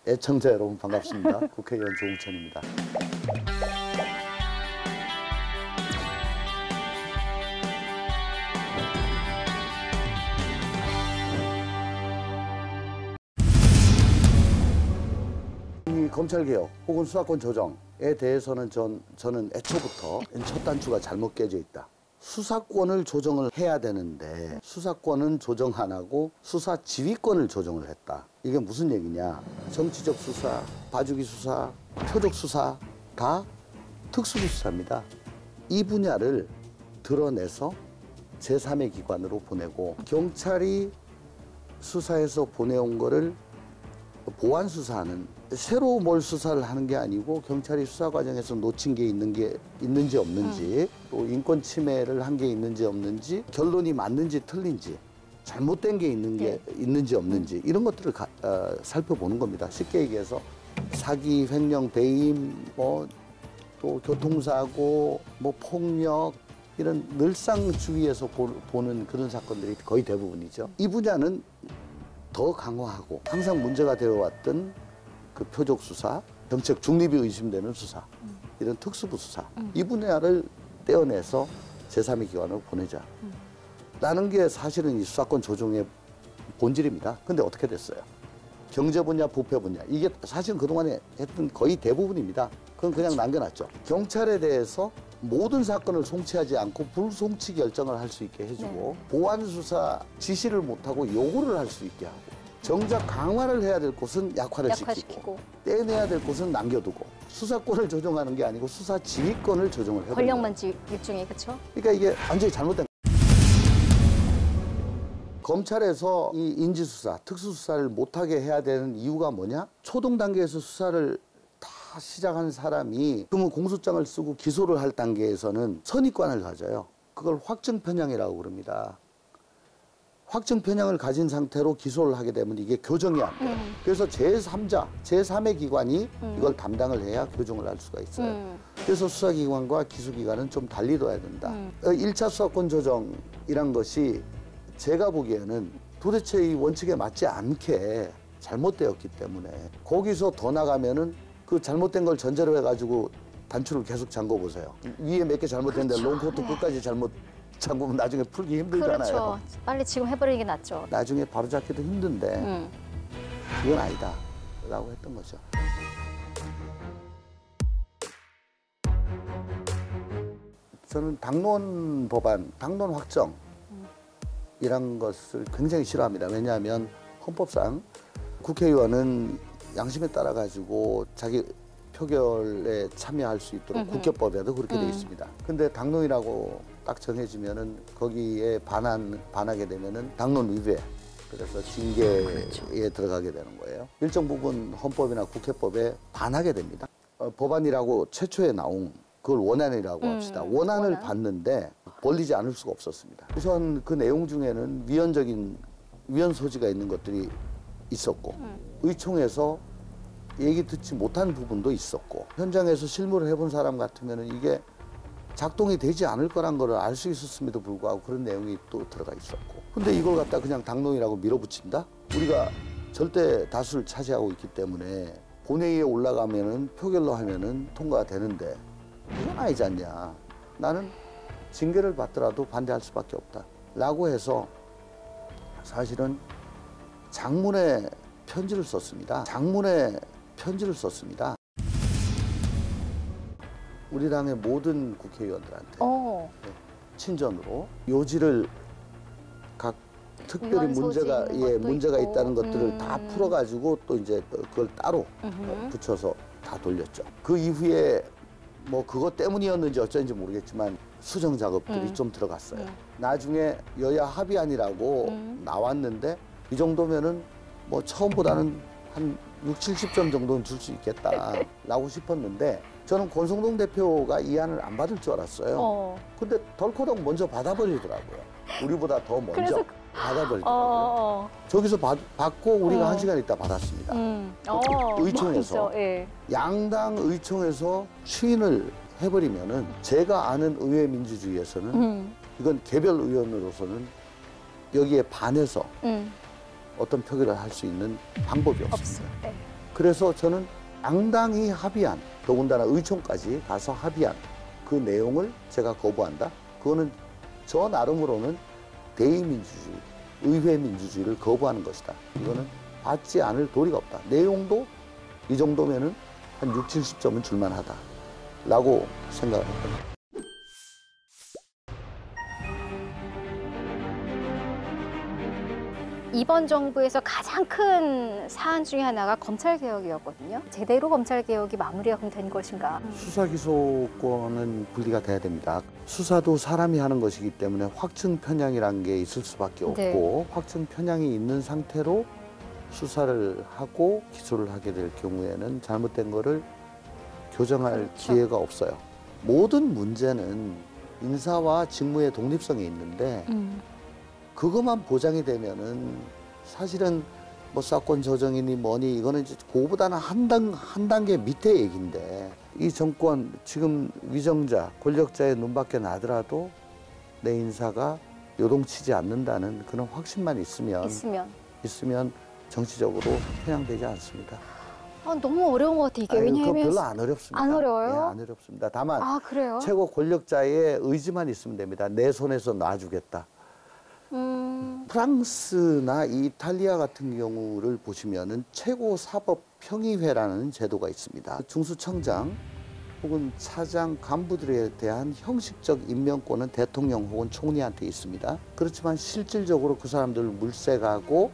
애청자 여러분 반갑습니다. 국회의원 조웅천입니다. 이 검찰개혁 혹은 수사권 조정에 대해서는 저는 애초부터 첫 단추가 잘못 깨져 있다. 수사권을 조정을 해야 되는데 수사권은 조정 안 하고 수사 지휘권을 조정을 했다. 이게 무슨 얘기냐? 정치적 수사, 봐주기 수사, 표적 수사 다 특수부 수사입니다. 이 분야를 드러내서 제3의 기관으로 보내고 경찰이 수사해서 보내온 거를 보완 수사하는 새로 뭘 수사를 하는 게 아니고 경찰이 수사 과정에서 놓친 게 있는지 없는지 또 인권 침해를 한 게 있는지 없는지 결론이 맞는지 틀린지 잘못된 게 있는지 없는지 이런 것들을 살펴보는 겁니다. 쉽게 얘기해서 사기, 횡령, 배임, 또 교통사고, 폭력 이런 늘상 주위에서 보는 그런 사건들이 거의 대부분이죠. 이 분야는 더 강화하고 항상 문제가 되어왔던 그 표적 수사, 정책 중립이 의심되는 수사, 이런 특수부 수사 이 분야를 떼어내서 제3의 기관으로 보내자. 라는 게 사실은 이 수사권 조정의 본질입니다. 근데 어떻게 됐어요? 경제 분야, 부패 분야 이게 사실은 그동안에 했던 거의 대부분입니다. 그건 그냥 남겨놨죠. 경찰에 대해서 모든 사건을 송치하지 않고 불송치 결정을 할 수 있게 해주고 보완 수사 지시를 못하고 요구를 할 수 있게 하고 정작 강화를 해야 될 곳은 약화를 시키고 떼내야 될 곳은 남겨두고 수사권을 조정하는 게 아니고 수사 지휘권을 조정을 해야 권력만 집중해, 그렇죠? 그러니까 이게 완전히 잘못된 검찰에서 이 인지수사, 특수수사를 못하게 해야 되는 이유가 뭐냐? 초동 단계에서 수사를 다 시작한 사람이 그러면 공소장을 쓰고 기소를 할 단계에서는 선입관을 가져요. 그걸 확증 편향이라고 그럽니다. 확증 편향을 가진 상태로 기소를 하게 되면 이게 교정이 안 돼요. 그래서 제3자, 제3의 기관이 이걸 담당을 해야 교정을 할 수가 있어요. 그래서 수사기관과 기소기관은 좀 달리 둬야 된다. 1차 수사권 조정이란 것이 제가 보기에는 도대체 이 원칙에 맞지 않게 잘못되었기 때문에 거기서 더 나가면은 그 잘못된 걸 전제로 해가지고 단추를 계속 잠궈 보세요. 위에 몇 개 잘못됐는데 롱코트 끝까지 잘못 잠그면 나중에 풀기 힘들잖아요. 그렇죠. 빨리 지금 해버리는 게 낫죠. 나중에 바로잡기도 힘든데 이건 아니다 라고 했던 거죠. 저는 당론 법안, 당론 확정 이란 것을 굉장히 싫어합니다. 왜냐하면 헌법상 국회의원은 양심에 따라 가지고 자기 표결에 참여할 수 있도록 국회법에도 그렇게 되어 있습니다. 근데 당론이라고 딱 정해지면은 거기에 반하게 되면은 당론 위배, 그래서 징계에 들어가게 되는 거예요. 일정 부분 헌법이나 국회법에 반하게 됩니다. 법안이라고 최초에 나온 그걸 원안이라고 합시다. 원안을 봤는데 벌리지 않을 수가 없었습니다. 우선 그 내용 중에는 위헌 소지가 있는 것들이 있었고 의총에서 얘기 듣지 못한 부분도 있었고 현장에서 실무를 해본 사람 같으면 이게 작동이 되지 않을 거란 걸 알 수 있었음에도 불구하고 그런 내용이 또 들어가 있었고 근데 이걸 갖다 그냥 당론이라고 밀어붙인다? 우리가 절대 다수를 차지하고 있기 때문에 본회의에 올라가면은 표결로 하면은 통과가 되는데 이건 아니지 않냐. 나는 징계를 받더라도 반대할 수밖에 없다 라고 해서 사실은 장문의 편지를 썼습니다. 우리 당의 모든 국회의원들한테 친전으로 요지를 각 특별히 문제가 있다는 것들을 다 풀어가지고 또 이제 그걸 따로 붙여서 다 돌렸죠. 그 이후에 뭐 그것 때문이었는지 어쩐지 모르겠지만 수정 작업들이 좀 들어갔어요. 나중에 여야 합의안이라고 나왔는데 이 정도면은 뭐 처음보다는 한 60, 70점 정도는 줄 수 있겠다라고 싶었는데 저는 권성동 대표가 이 안을 안 받을 줄 알았어요. 근데 덜커덕 먼저 받아버리더라고요. 우리보다 더 먼저 받아버리더라고요. 저기서 받고 우리가 1시간 있다 받았습니다. 의총에서. 양당 의총에서 추인을 해버리면은 제가 아는 의회 민주주의에서는 이건 개별 의원으로서는 여기에 반해서 어떤 표결을 할 수 있는 방법이 없습니다. 그래서 저는 양당이 합의한, 더군다나 의총까지 가서 합의한 그 내용을 제가 거부한다? 그거는 저 나름으로는 대의민주주의, 의회민주주의를 거부하는 것이다. 이거는 받지 않을 도리가 없다. 내용도 이 정도면은 한 6, 70점은 줄만하다. 라고 생각을 했던 거예요. 이번 정부에서 가장 큰 사안 중에 하나가 검찰개혁이었거든요. 제대로 검찰개혁이 마무리가 그럼 된 것인가? 수사기소권은 분리가 돼야 됩니다. 수사도 사람이 하는 것이기 때문에 확증 편향이라는 게 있을 수밖에 없고 네. 확증 편향이 있는 상태로 수사를 하고 기소를 하게 될 경우에는 잘못된 거를 교정할 그렇죠. 기회가 없어요. 모든 문제는 인사와 직무의 독립성이 있는데 그것만 보장이 되면은 사실은 뭐 사건 조정이니 뭐니 이거는 이제 그거보다는 한 단계 밑에 얘기인데 이 정권 지금 위정자 권력자의 눈밖에 나더라도 내 인사가 요동치지 않는다는 그런 확신만 있으면 정치적으로 편향되지 않습니다. 너무 어려운 것 같아요. 이게 아유, 왜냐하면 그거 별로 안 어렵습니다. 안 어려워요? 네, 안 어렵습니다. 다만 그래요? 최고 권력자의 의지만 있으면 됩니다. 내 손에서 놔주겠다. 프랑스나 이탈리아 같은 경우를 보시면은 최고사법평의회라는 제도가 있습니다. 중수청장 혹은 차장 간부들에 대한 형식적 임명권은 대통령 혹은 총리한테 있습니다. 그렇지만 실질적으로 그 사람들을 물색하고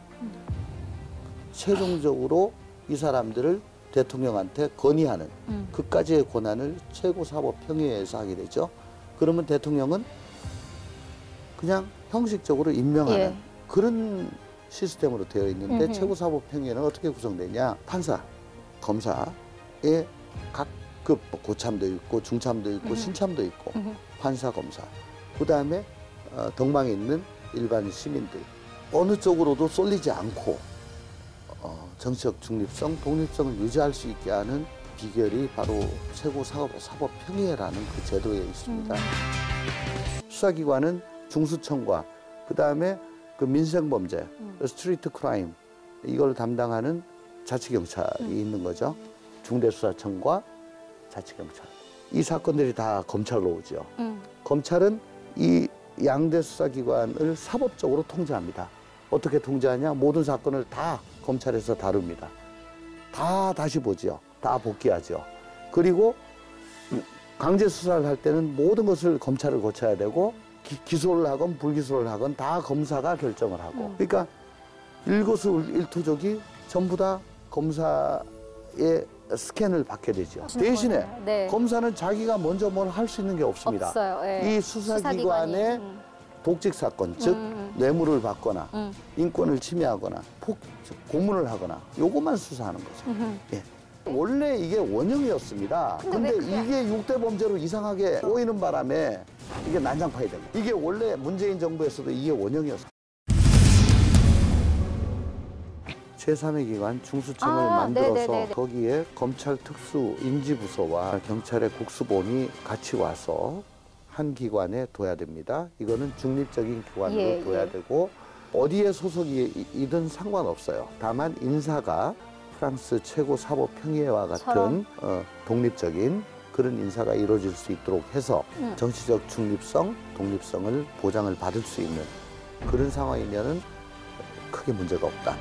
최종적으로 이 사람들을 대통령한테 건의하는 그까지의 권한을 최고사법평의회에서 하게 되죠. 그러면 대통령은 그냥 형식적으로 임명하는 예. 그런 시스템으로 되어 있는데 최고사법평의회는 어떻게 구성되냐. 판사, 검사의 각급 고참도 있고 중참도 있고 신참도 있고 판사, 검사. 그다음에 덕망에 있는 일반 시민들. 어느 쪽으로도 쏠리지 않고 정치적 중립성, 독립성을 유지할 수 있게 하는 비결이 바로 최고사법평의회라는 그 제도에 있습니다. 수사기관은 중수청과 그다음에 그 민생범죄, 스트리트 크라임 이걸 담당하는 자치경찰이 있는 거죠. 중대수사청과 자치경찰. 이 사건들이 다 검찰로 오죠. 검찰은 이 양대 수사기관을 사법적으로 통제합니다. 어떻게 통제하냐? 모든 사건을 다 검찰에서 다룹니다. 다 다시 보죠. 다 복귀하죠. 그리고 강제 수사를 할 때는 모든 것을 검찰을 거쳐야 되고 기소를 하건 불기소를 하건 다 검사가 결정을 하고 그러니까 일거수일투족이 전부 다 검사의 스캔을 받게 되죠. 대신에 네. 검사는 자기가 먼저 뭘 할 수 있는 게 없습니다. 없어요. 예. 이 수사기관의 독직 사건, 즉 뇌물을 받거나 인권을 침해하거나 고문을 하거나 요것만 수사하는 거죠. 예. 원래 이게 원형이었습니다. 근데 이게 6대 범죄로 이상하게 꼬이는 바람에 이게 난장판이 됩니다. 이게 원래 문재인 정부에서도 이게 원형이었어요. 제3의 기관 중수청을 만들어서 네네네네. 거기에 검찰 특수 인지부서와 경찰의 국수본이 같이 와서 한 기관에 둬야 됩니다. 이거는 중립적인 기관으로 둬야 되고 어디에 소속이든 상관없어요. 다만 인사가 프랑스 최고사법평의회와 같은 독립적인 그런 인사가 이루어질 수 있도록 해서 정치적 중립성, 독립성을 보장을 받을 수 있는 그런 상황이면은 크게 문제가 없다.